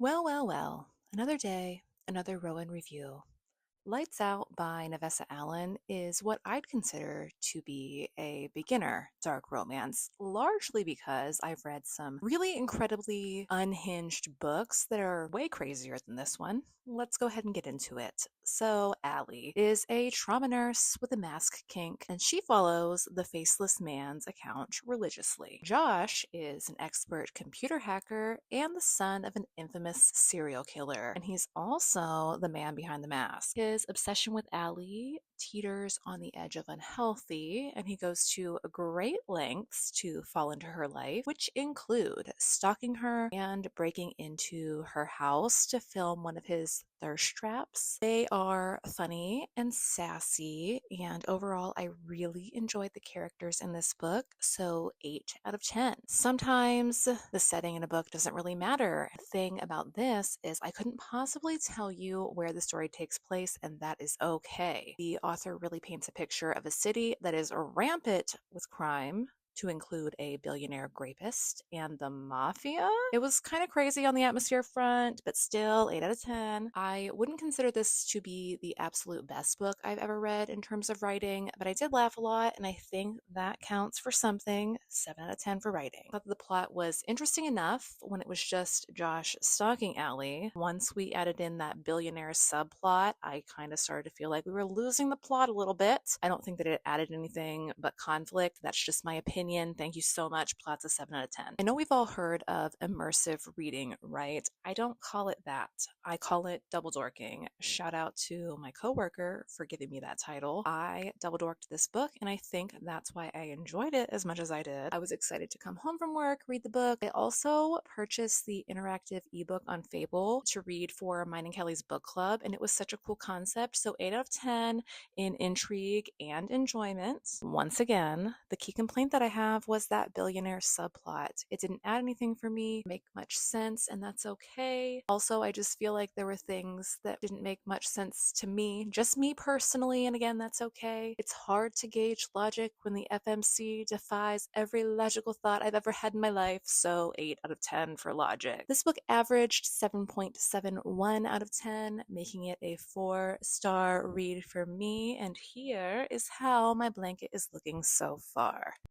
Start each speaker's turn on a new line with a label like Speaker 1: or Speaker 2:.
Speaker 1: Well, well, well. Another day, another Rowan review. Lights Out by Navessa Allen is what I'd consider to be a beginner dark romance, largely because I've read some really incredibly unhinged books that are way crazier than this one. Let's go ahead and get into it. So, Allie is a trauma nurse with a mask kink, and she follows the faceless man's account religiously. Josh is an expert computer hacker and the son of an infamous serial killer, and he's also the man behind the mask. His obsession with Allie teeters on the edge of unhealthy, and he goes to great lengths to fall into her life, which include stalking her and breaking into her house to film one of his thirst traps. They are funny and sassy, and overall, I really enjoyed the characters in this book, so 8 out of 10. Sometimes the setting in a book doesn't really matter. The thing about this is I couldn't possibly tell you where the story takes place, and that is okay. The author really paints a picture of a city that is rampant with crime, to include a billionaire rapist and the mafia. It was kind of crazy on the atmosphere front, but still 8 out of 10. I wouldn't consider this to be the absolute best book I've ever read in terms of writing, but I did laugh a lot, and I think that counts for something. 7 out of 10 for writing. I thought the plot was interesting enough when it was just Josh stalking Allie. Once we added in that billionaire subplot, I kind of started to feel like we were losing the plot a little bit. I don't think that it added anything but conflict. That's just my opinion. Thank you so much. Plot's a 7 out of 10. I know we've all heard of immersive reading, right? I don't call it that. I call it double dorking. Shout out to my coworker for giving me that title. I double dorked this book, and I think that's why I enjoyed it as much as I did. I was excited to come home from work, read the book. I also purchased the interactive ebook on Fable to read for mine and Kelly's book club, and it was such a cool concept. So 8 out of 10 in intrigue and enjoyment. Once again, the key complaint that I have was that billionaire subplot. It didn't add anything for me, make much sense, and that's okay. Also, I just feel like there were things that didn't make much sense to me, just me personally, and again, that's okay. It's hard to gauge logic when the FMC defies every logical thought I've ever had in my life, so 8 out of 10 for logic. This book averaged 7.71 out of 10, making it a 4-star read for me, and here is how my blanket is looking so far.